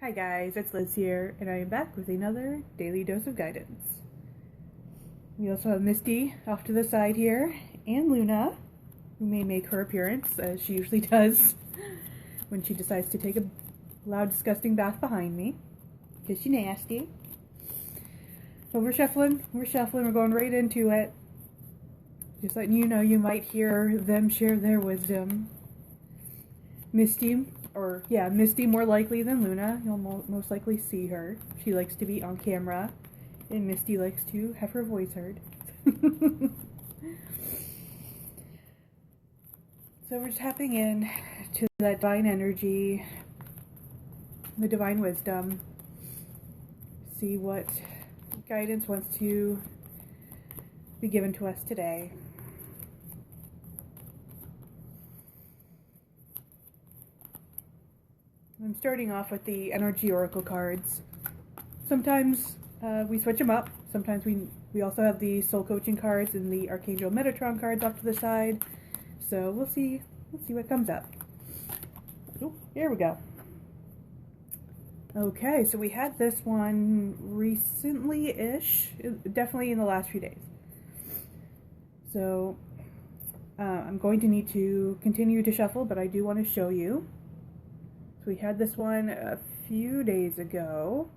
Hi guys, it's Liz here, and I am back with another daily dose of guidance. We also have Misty off to the side here, and Luna, who may make her appearance, as she usually does, when she decides to take a loud, disgusting bath behind me, because she's nasty. But we're shuffling, we're going right into it. Just letting you know, you might hear them share their wisdom. Misty more likely than Luna. You'll most likely see her. She likes to be on camera, and Misty likes to have her voice heard. So we're tapping in to that divine energy, the divine wisdom. See what guidance wants to be given to us today. I'm starting off with the energy oracle cards. Sometimes we switch them up. Sometimes we also have the soul coaching cards and the Archangel Metatron cards off to the side. So we'll see what comes up. Oh, here we go. Okay, so we had this one recently-ish, definitely in the last few days. So I'm going to need to continue to shuffle, but I do want to show you. So we had this one a few days ago.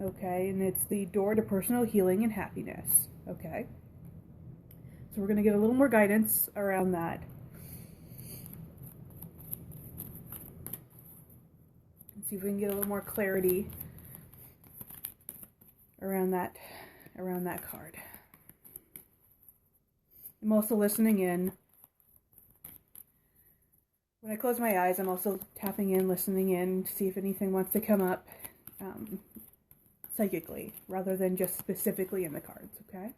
Okay, and it's the door to personal healing and happiness. Okay. So we're going to get a little more guidance around that. Let's see if we can get a little more clarity around that card. I'm also listening in. When I close my eyes, I'm also tapping in, listening in to see if anything wants to come up psychically, rather than just specifically in the cards, okay?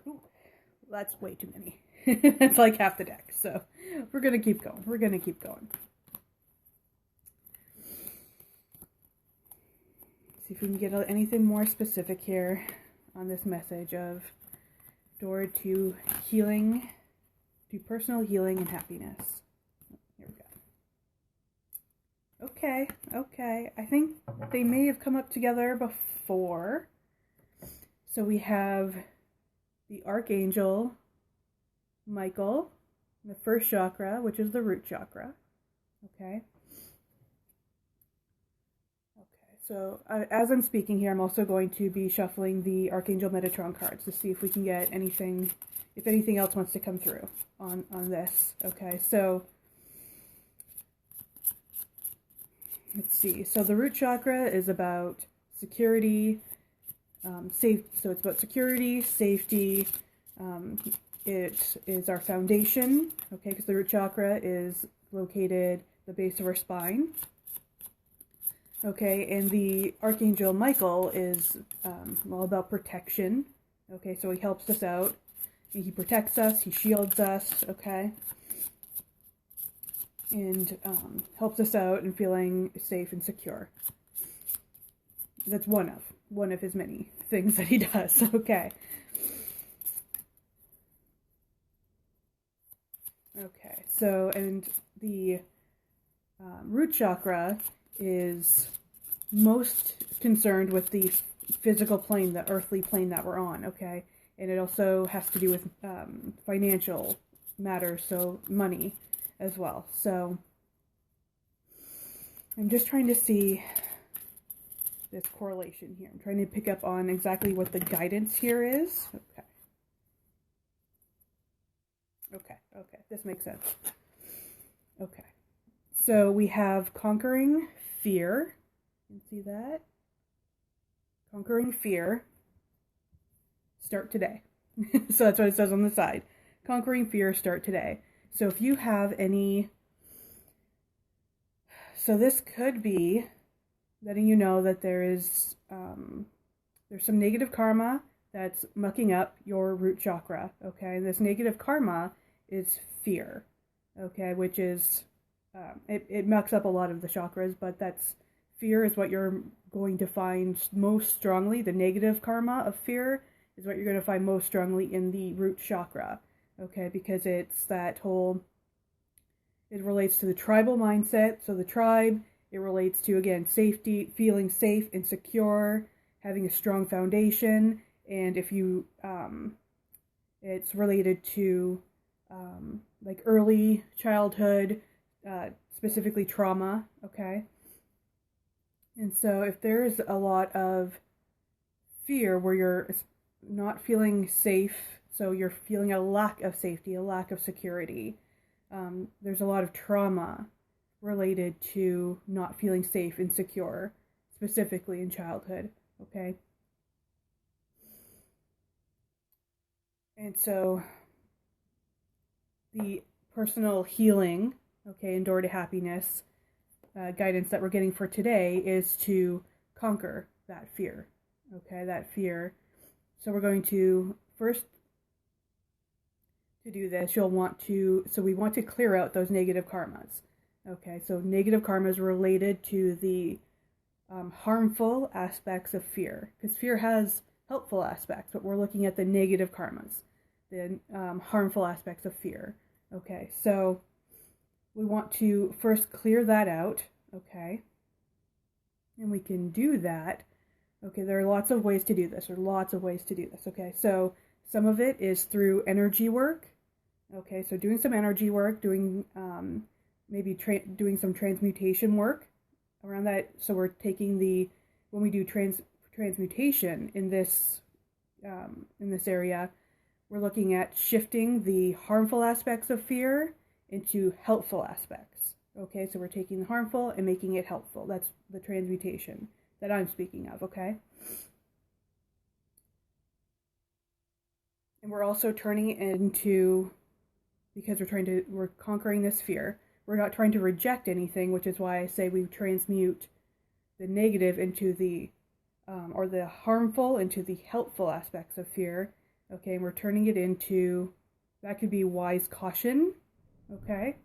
Ooh, that's way too many. That's like half the deck, so we're going to keep going. We're going to keep going. See if we can get anything more specific here on this message of door to healing, to personal healing and happiness. Here we go. Okay. I think they may have come up together before. So we have the Archangel Michael, the first chakra, which is the root chakra. Okay. So as I'm speaking here, I'm also going to be shuffling the Archangel Metatron cards to see if we can get anything, if anything else wants to come through on this. Okay, so let's see. So the root chakra is about security, so it's about security, safety. It is our foundation, okay, because the root chakra is located at the base of our spine. Okay, and the Archangel Michael is all about protection. Okay, so he helps us out. He protects us, he shields us, okay? And helps us out in feeling safe and secure. That's one of his many things that he does, okay? Okay, so, and the root chakra is most concerned with the physical plane, the earthly plane that we're on, okay? And it also has to do with financial matters, so money as well. So I'm just trying to see this correlation here. I'm trying to pick up on exactly what the guidance here is. Okay, this makes sense. Okay, so we have conquering fear. You can see that. Conquering fear. Start today. So that's what it says on the side. Conquering fear, start today. So if you have any... So this could be letting you know that there's some negative karma that's mucking up your root chakra, okay? This negative karma is fear, okay? Which is... it mucks up a lot of the chakras, but that's fear is what you're going to find most strongly. The negative karma of fear is what you're going to find most strongly in the root chakra, okay, because it's that whole, it relates to the tribal mindset. So the tribe, it relates to, again, safety, feeling safe and secure, having a strong foundation. And if you, it's related to like early childhood, specifically trauma, okay? And so if there's a lot of fear where you're not feeling safe, so you're feeling a lack of safety, a lack of security, there's a lot of trauma related to not feeling safe and secure, specifically in childhood, okay? And so the personal healing, okay, and door to happiness guidance that we're getting for today is to conquer that fear, okay, that fear. So we're going to first, to do this, you'll want to, so we want to clear out those negative karmas, okay? So negative karmas related to the harmful aspects of fear, because fear has helpful aspects, but we're looking at the negative karmas, the harmful aspects of fear, okay? So we want to first clear that out, okay? And we can do that, okay? There are lots of ways to do this, okay? So some of it is through energy work, okay? So doing some energy work, doing maybe doing some transmutation work around that. So we're taking the, when we do transmutation in this area, we're looking at shifting the harmful aspects of fear into helpful aspects, okay? So we're taking the harmful and making it helpful. That's the transmutation that I'm speaking of, okay? And we're also turning it into, because we're conquering this fear, we're not trying to reject anything, which is why I say we transmute the negative into the, or the harmful into the helpful aspects of fear, okay? And we're turning it into, that could be wise caution, okay?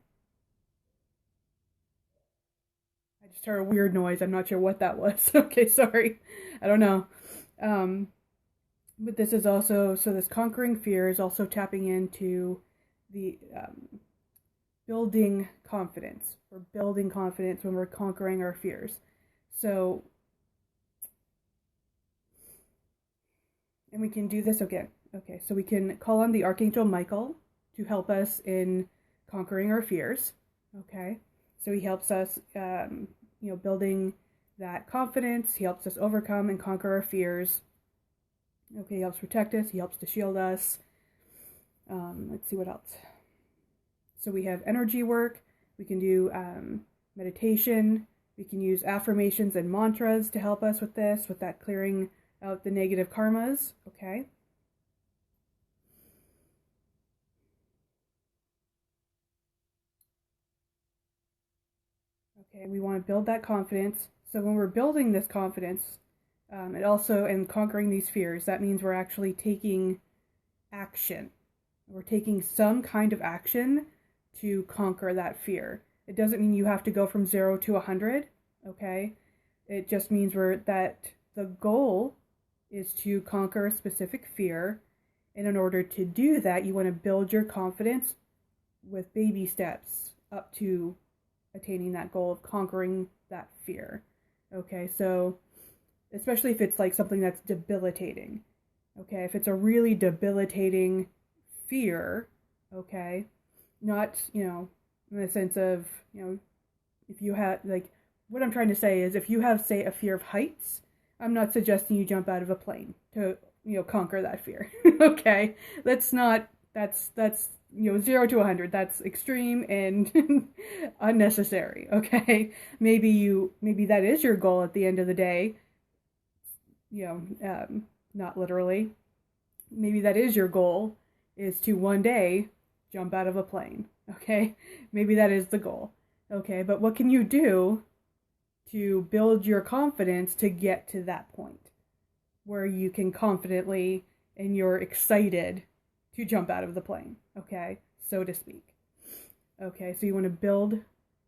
I just heard a weird noise. I'm not sure what that was. Okay, sorry. I don't know. But this is also, so this conquering fear is also tapping into the building confidence. We're building confidence when we're conquering our fears. So, and we can do this again. Okay, so we can call on the Archangel Michael to help us in conquering our fears, okay? So he helps us, building that confidence. He helps us overcome and conquer our fears. Okay, he helps protect us. He helps to shield us. Let's see what else. So we have energy work. We can do meditation. We can use affirmations and mantras to help us with this, with that clearing out the negative karmas, okay? Okay, we want to build that confidence. So when we're building this confidence, and also in conquering these fears, that means we're actually taking action. We're taking some kind of action to conquer that fear. It doesn't mean you have to go from 0 to 100, okay? It just means that the goal is to conquer a specific fear. And in order to do that, you want to build your confidence with baby steps up to attaining that goal of conquering that fear. Okay, so especially if it's like something that's debilitating. Okay, if it's a really debilitating fear, okay, not, in the sense of, if you have, like, what I'm trying to say is if you have, say, a fear of heights, I'm not suggesting you jump out of a plane to, conquer that fear. Okay, that's 0 to 100. That's extreme and unnecessary. Okay, maybe that is your goal at the end of the day. Not literally. Maybe that is your goal, is to one day jump out of a plane. Okay, maybe that is the goal. Okay, but what can you do to build your confidence to get to that point where you can confidently and you're excited to jump out of the plane, okay, so to speak. Okay, so you want to build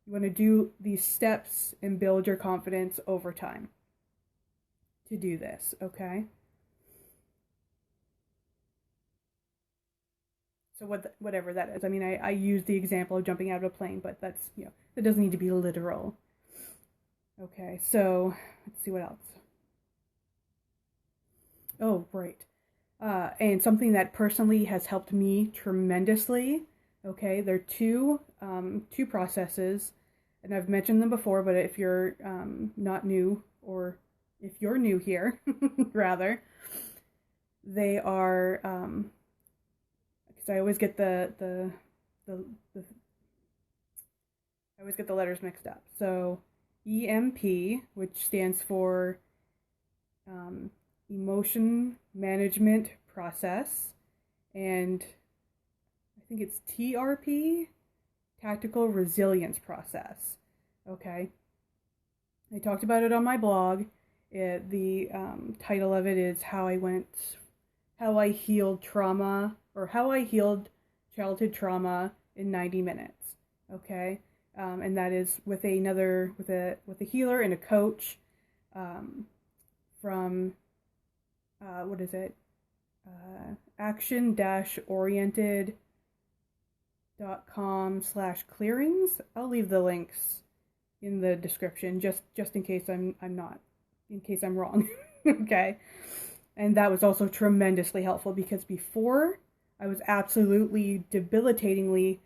You want to do these steps and build your confidence over time to do this, okay? So whatever that is. I mean, I use the example of jumping out of a plane, but that's, that doesn't need to be literal. Okay, so let's see what else. Oh, right. And something that personally has helped me tremendously. Okay, there are two processes, and I've mentioned them before, but if you're not new, or if you're new here, rather, they are, because I always get I always get the letters mixed up. So EMP, which stands for Emotion Management Process, and I think it's TRP, Tactical Resilience Process. Okay, I talked about it on my blog. The title of it is how I healed trauma, or how I healed childhood trauma in 90 minutes. Okay, and that is with a healer and a coach from what is it? action-oriented.com/clearings. I'll leave the links in the description just in case in case I'm wrong. Okay. And that was also tremendously helpful, because before I was absolutely debilitatingly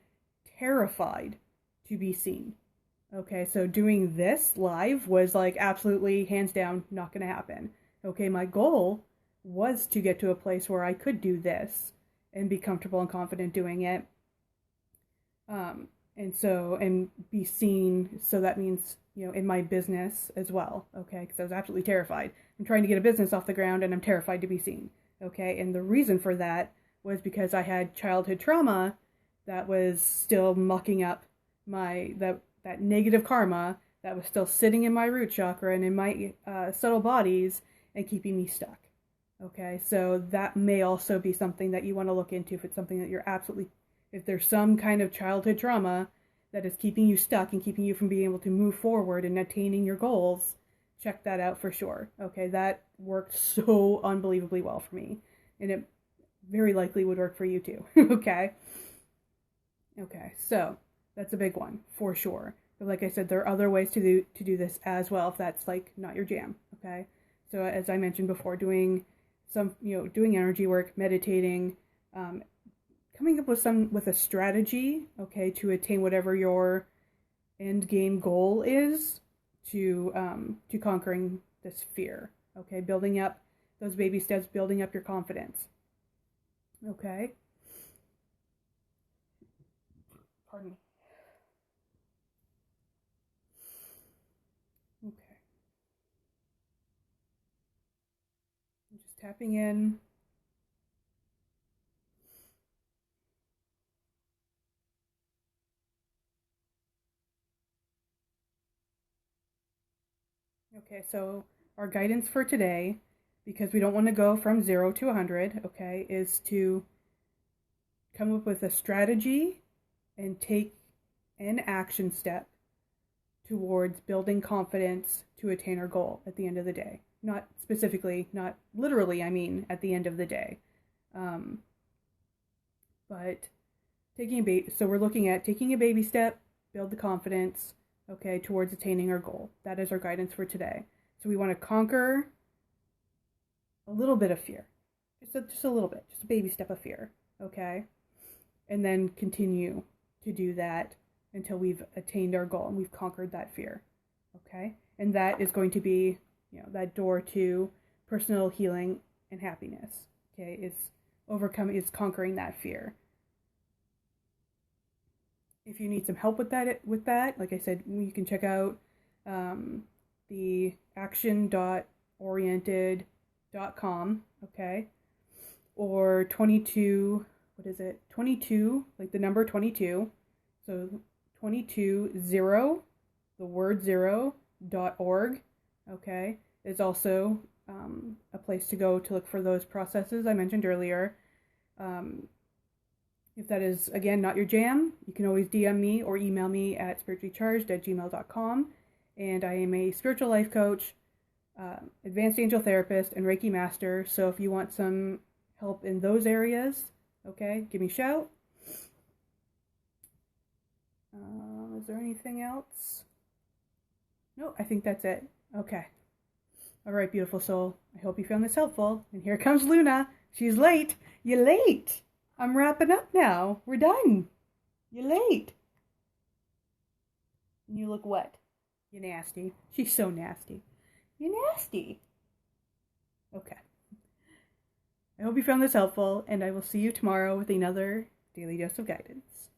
terrified to be seen. Okay, so doing this live was like absolutely hands down not going to happen. Okay, my goal was to get to a place where I could do this and be comfortable and confident doing it. And be seen. So that means, in my business as well. Okay, because I was absolutely terrified. I'm trying to get a business off the ground and I'm terrified to be seen. Okay, and the reason for that was because I had childhood trauma that was still mucking up that negative karma that was still sitting in my root chakra and in my subtle bodies and keeping me stuck. Okay, so that may also be something that you want to look into if it's something that if there's some kind of childhood trauma that is keeping you stuck and keeping you from being able to move forward and attaining your goals, check that out for sure. Okay, that worked so unbelievably well for me, and it very likely would work for you too. Okay, so that's a big one for sure. But like I said, there are other ways to do this as well if that's like not your jam. Okay, so as I mentioned before, doing energy work, meditating, coming up with a strategy, okay, to attain whatever your end game goal is, to conquering this fear. Okay, building up those baby steps, building up your confidence. Okay. Pardon me. Okay. I'm just tapping in. Okay, so our guidance for today, because we don't want to go from 0 to 100, okay, is to come up with a strategy and take an action step towards building confidence to attain our goal at the end of the day. Not specifically, not literally, I mean, at the end of the day. But so we're looking at taking a baby step, build the confidence, okay, towards attaining our goal. That is our guidance for today. So we want to conquer a little bit of fear. Just a little bit, just a baby step of fear, okay? And then continue to do that until we've attained our goal and we've conquered that fear, okay? And that is going to be, that door to personal healing and happiness, okay? Is conquering that fear. If you need some help with that, like I said, you can check out the action.oriented.com, okay? Or 22, like the number 22. So 220, the word 0.org, okay? Is also a place to go to look for those processes I mentioned earlier. If that is, again, not your jam, you can always DM me or email me at spirituallycharged@gmail.com. And I am a spiritual life coach, advanced angel therapist, and Reiki master. So if you want some help in those areas, okay, give me a shout. Is there anything else? No, I think that's it. Okay. All right, beautiful soul. I hope you found this helpful. And here comes Luna. She's late. You're late. I'm wrapping up now. We're done. You're late. And you look wet. You're nasty. She's so nasty. You're nasty. Okay. I hope you found this helpful, and I will see you tomorrow with another Daily Dose of Guidance.